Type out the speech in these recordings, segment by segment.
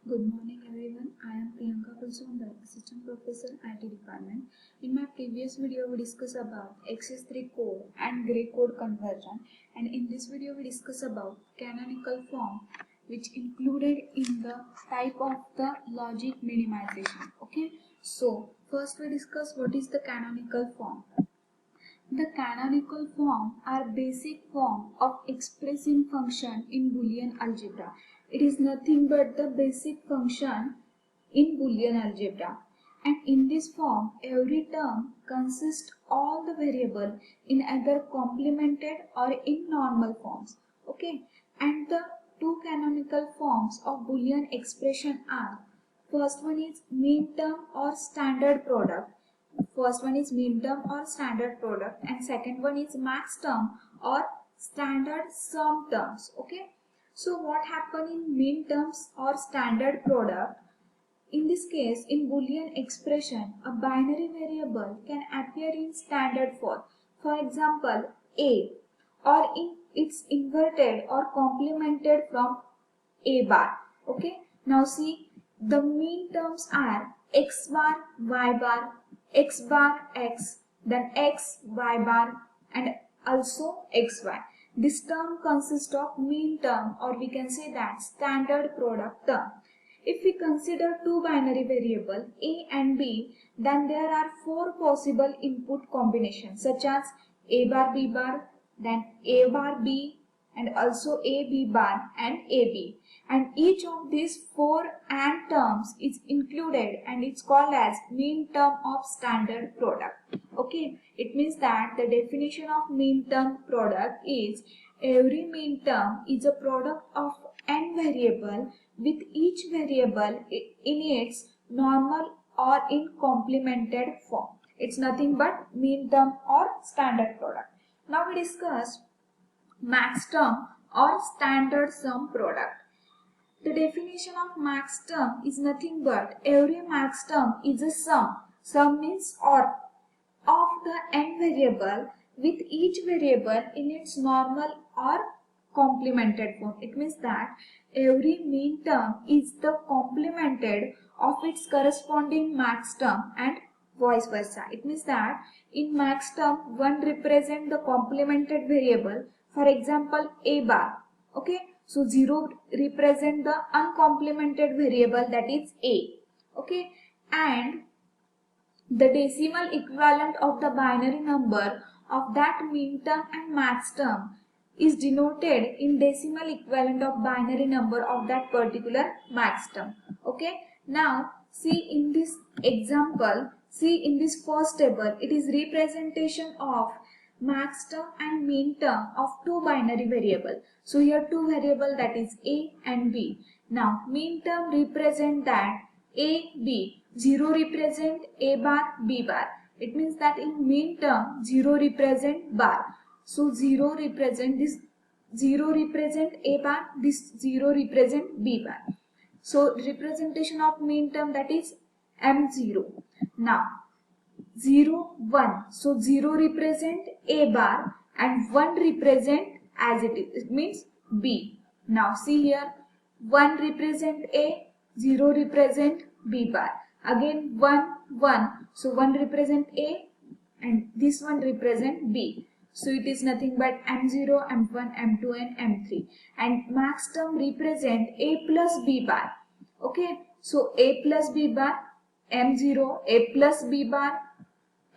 Good morning everyone. I am Priyanka Kulsundar, Assistant Professor IT Department. In my previous video we discussed about XS3 code and gray code conversion, and in this video we discuss about canonical form, which included in the type of the logic minimization. Okay, so first we discuss what is the canonical form. The canonical form are basic form of expressing function in Boolean algebra. It is nothing but the basic function in Boolean algebra. And in this form, every term consists all the variable in either complemented or in normal forms. Okay. And the two canonical forms of Boolean expression are, first one is mean term or standard product. First one is mean term or standard product, and second one is max term or standard sum terms. Okay, so what happen in mean terms or standard product? In this case, in Boolean expression, a binary variable can appear in standard form. For example, a, or in its inverted or complemented from a bar. Okay, now see, the mean terms are x bar, y bar, x bar, x, then x, y bar, and also xy. This term consists of mean term, or we can say that standard product term. If we consider two binary variables a and b, then there are four possible input combinations such as a bar b bar, then a bar b, and also a b bar and a b. And each of these four AND terms is included and it's called as mean term of standard product. Okay, it means that the definition of mean term product is every mean term is a product of n variable with each variable in its normal or in complemented form. It's nothing but mean term or standard product. Now we discuss max term or standard sum product. The definition of max term is nothing but every max term is a sum. Sum means or of the n variable with each variable in its normal or complemented form. It means that every mean term is the complemented of its corresponding max term and vice versa. It means that in max term one represent the complemented variable. For example, a bar. Okay, so 0 represent the uncomplemented variable, that is a. Okay, and the decimal equivalent of the binary number of that mean term and max term is denoted in decimal equivalent of binary number of that particular max term. Okay, now see in this example, see in this first table, it is representation of max term and mean term of two binary variable. So here two variable, that is a and b. Now mean term represent that a, b. 0 represent a bar, b bar. It means that in mean term 0 represent bar. So 0 represent this, 0 represent a bar, this 0 represent b bar. So representation of mean term, that is m0. Now 0, 1. So 0 represent a bar and 1 represent as it is. It means b. Now see here, 1 represent a, 0 represent b bar. Again 1, 1. So 1 represent a and this one represent b. So it is nothing but m0, m1, m2 and m3. And max term represent a plus b bar. Okay. So a plus b bar, m0, a plus b bar,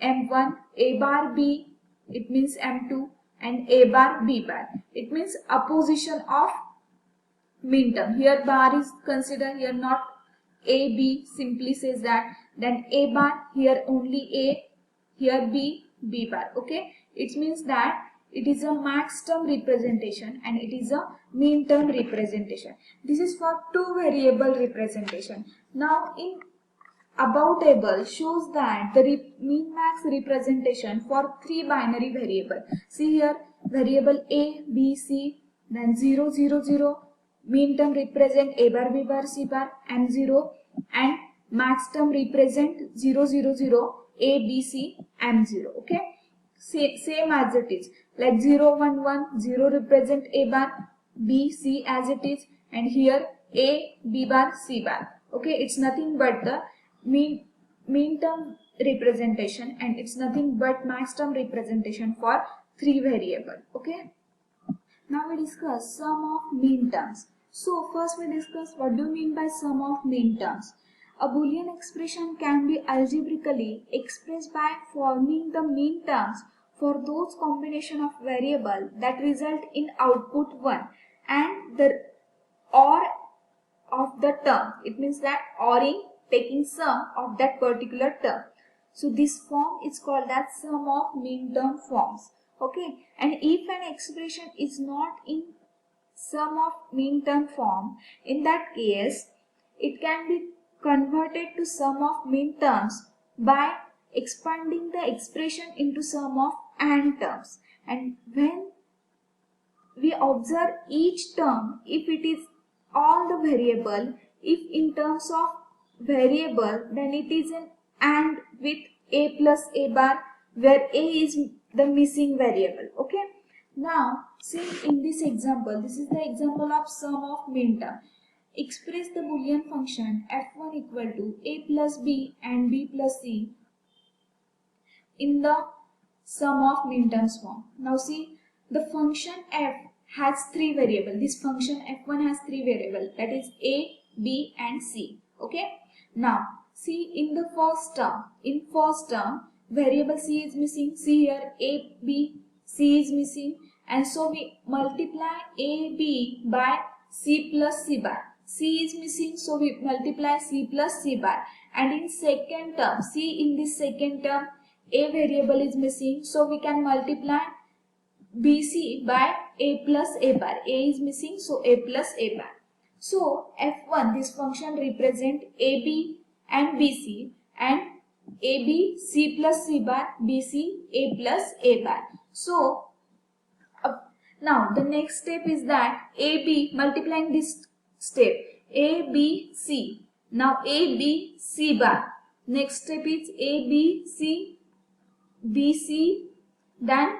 m1, a bar b, it means m2, and a bar b bar. It means opposition of mean term. Here bar is considered, here not a, b, simply says that. Then a bar, here only a, here b, b bar. Okay, it means that it is a max term representation and it is a mean term representation. This is for two variable representation. Now in above table shows that the mean max representation for three binary variable. See here, variable a, b, c, then 0, 0, 0. Mean term represent a bar, b bar, c bar, m0, and max term represent 0, 0, 0, a, b, c, m0. Okay, same as it is, like 0, 1, 1, 0 represent a bar, b, c as it is, and here A, B bar, C bar. Okay, it's nothing but the mean term representation, and it's nothing but max term representation for 3 variable. Okay. Now we discuss sum of mean terms. So first we discuss what do you mean by sum of mean terms. A Boolean expression can be algebraically expressed by forming the mean terms for those combination of variable that result in output 1 and the or of the term. It means that oring taking sum of that particular term. So this form is called as sum of mean term forms. Okay, and if an expression is not in sum of mean term form, in that case it can be converted to sum of mean terms by expanding the expression into sum of and terms. And when we observe each term, if it is all the variable, if in terms of variable, then it is an and with a plus a bar, where a is the missing variable. Okay, now see in this example, this is the example of sum of mean term. Express the Boolean function f1 equal to a plus b and b plus c in the sum of mean terms form. Now see, the function f has 3 variables. This function f1 has 3 variables, that is a, b and c. Okay. Now see in the first term, variable c is missing. See here, a, b, c is missing, and so we multiply a, b by c plus c bar. C is missing, so we multiply c plus c bar. And in second term, see in this second term, a variable is missing, so we can multiply bc by a plus a bar. A is missing, so a plus a bar. So f1, this function represent ab and bc, and ab c plus c bar, bc a plus a bar. So now the next step is that ab, multiplying this step, a b c. Now a b c bar. Next step is a b c bc, then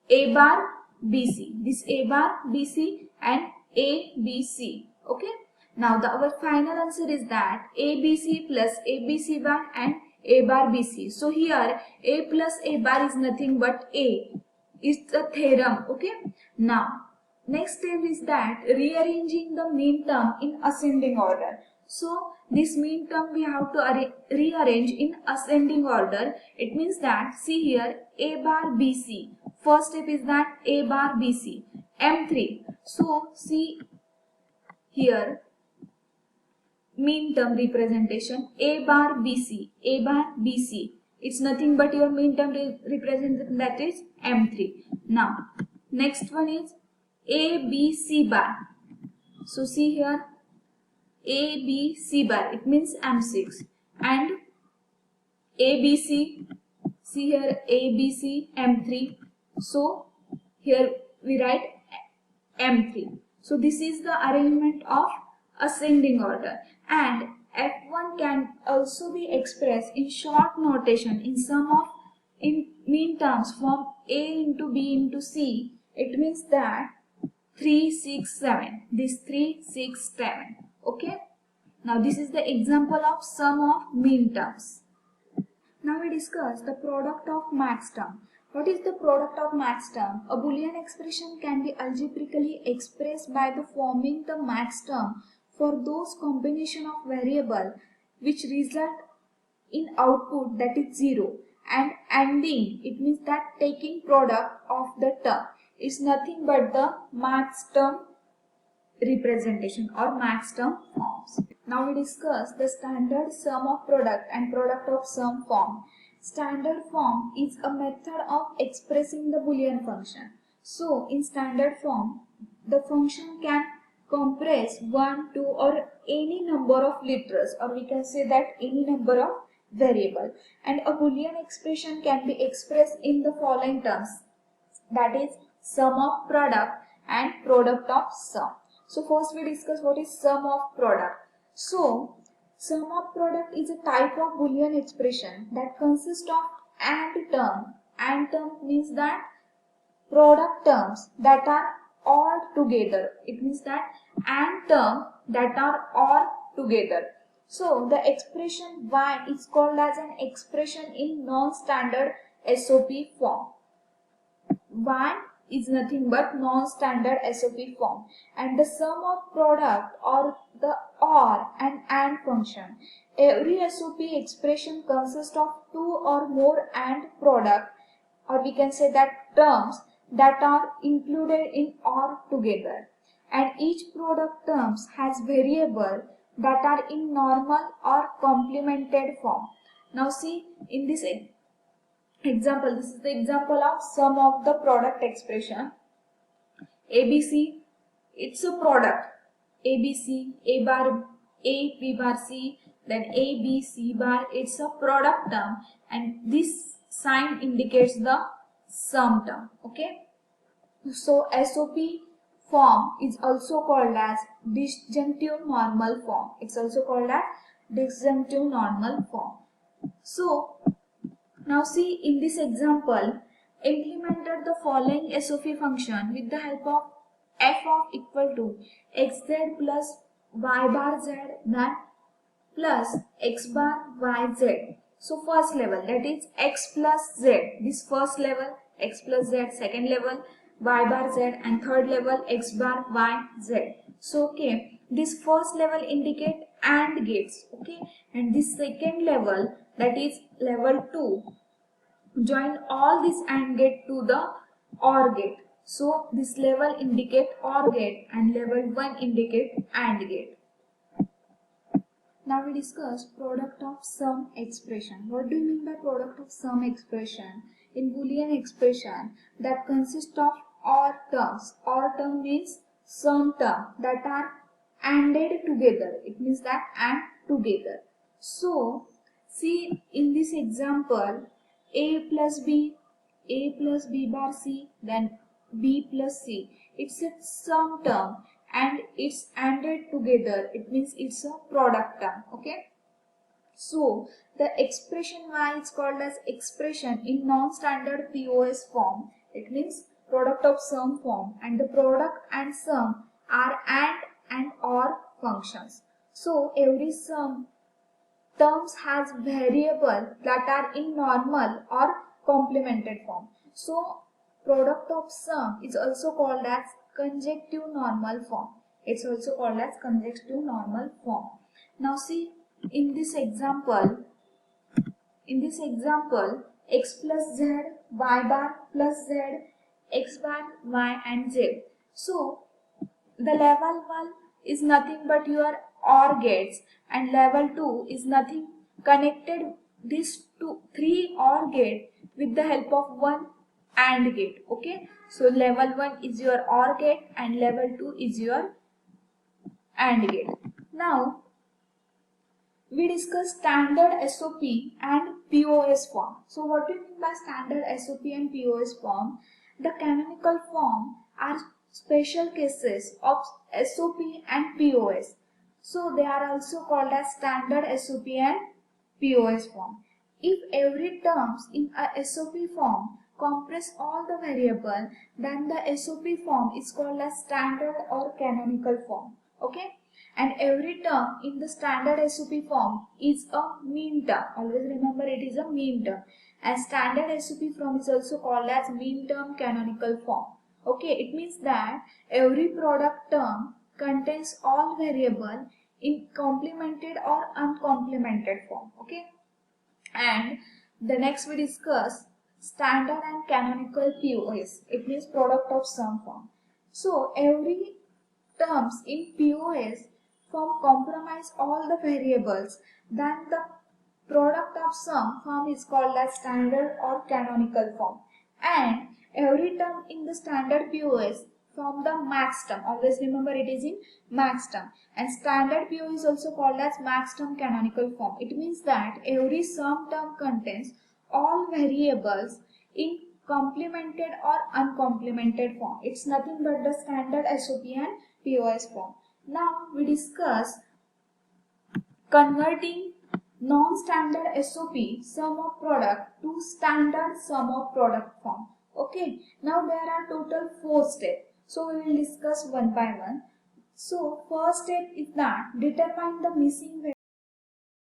a bar bc. This a bar bc and a b c. Okay. Now our final answer is that a b c plus a b c bar and a bar bc. So here a plus a bar is nothing but a. Is the theorem. Okay. Now next step is that rearranging the mean term in ascending order. So this mean term we have to rearrange in ascending order. It means that see here a bar bc. First step is that a bar bc m3. So see here mean term representation a bar bc, a bar bc. It's nothing but your mean term representation, that is m3. Now next one is a b c bar. So see here a b c bar, it means m6, and a b c, see here a b c m3. So here we write m3. So this is the arrangement of ascending order, and f1 can also be expressed in short notation in sum of mean terms from a into b into c. It means that 3 6 7, this 3 6 7. Okay. Now this is the example of sum of mean terms. Now we discuss the product of max term. What is the product of max term? A Boolean expression can be algebraically expressed by the forming the max term for those combination of variable which result in output, that is 0, and ANDing, it means that taking product of the term, is nothing but the max term representation or max term forms. Now we discuss the standard sum of product and product of sum form. Standard form is a method of expressing the Boolean function. So in standard form, the function can compress 1, 2 or any number of letters, or we can say that any number of variable, and a Boolean expression can be expressed in the following terms, that is sum of product and product of sum. So first we discuss what is sum of product. So sum of product is a type of Boolean expression that consists of AND term. AND term means that product terms that are all together. It means that AND term that are or together. So the expression y is called as an expression in non-standard SOP form. Y is nothing but non-standard SOP form, and the sum of product or the or and function. Every SOP expression consists of two or more and product, or we can say that terms that are included in or together, and each product terms has variable that are in normal or complemented form. Now see in this example, this is the example of sum of the product expression. ABC, it's a product. ABC, A bar, A, B bar, C, then A, B, C bar, it's a product term, and this sign indicates the sum term. Okay. So SOP form is also called as disjunctive normal form. It's also called as disjunctive normal form. So now see in this example, implemented the following SOP function with the help of f of equal to xz plus y bar z then plus x bar yz. So first level, that is x plus z, this first level, x plus z, second level y bar z, and third level x bar yz. So okay, this first level indicate AND gates, okay, and this second level, that is level 2, join all this AND gate to the OR gate. So this level indicate OR gate and level 1 indicate AND gate. Now we discuss product of sum expression. What do you mean by product of sum expression? In Boolean expression that consists of OR terms. OR term means sum term that are ANDed together. It means that AND together. So see in this example, A plus B bar C, then B plus C. It's a sum term and it's ANDed together. It means it's a product term. Okay. So the expression Y is called as expression in non-standard POS form. It means product of sum form, and the product and sum are and or functions. So every sum terms has variable that are in normal or complemented form. So product of sum is also called as conjective normal form. It's also called as conjective normal form. Now see in this example, x plus z, y bar plus z, x bar, y and z. So the level 1 is nothing but your OR gates, and level 2 is nothing connected these three OR gate with the help of one AND gate. Okay, so level 1 is your OR gate and level 2 is your AND gate. Now we discuss standard SOP and POS form. So what do you mean by standard SOP and POS form? The canonical form are special cases of SOP and POS. So they are also called as standard SOP and POS form. If every terms in a SOP form compress all the variable, then the SOP form is called as standard or canonical form. Okay? And every term in the standard SOP form is a mean term. Always remember it is a mean term. And standard SOP form is also called as mean term canonical form. Okay, it means that every product term contains all variable in complemented or uncomplemented form. Okay, and the next we discuss standard and canonical POS. It means product of sum form. So every terms in POS form comprise all the variables, then the product of sum form is called as standard or canonical form. And every term in the standard POS form the max term. Always remember it is in max term. And standard POS is also called as max term canonical form. It means that every sum term contains all variables in complemented or uncomplemented form. It's nothing but the standard SOP and POS form. Now we discuss converting non-standard SOP sum of product to standard sum of product form. Okay, now there are total 4 steps. So we will discuss one by one. So first step is that determine the missing value.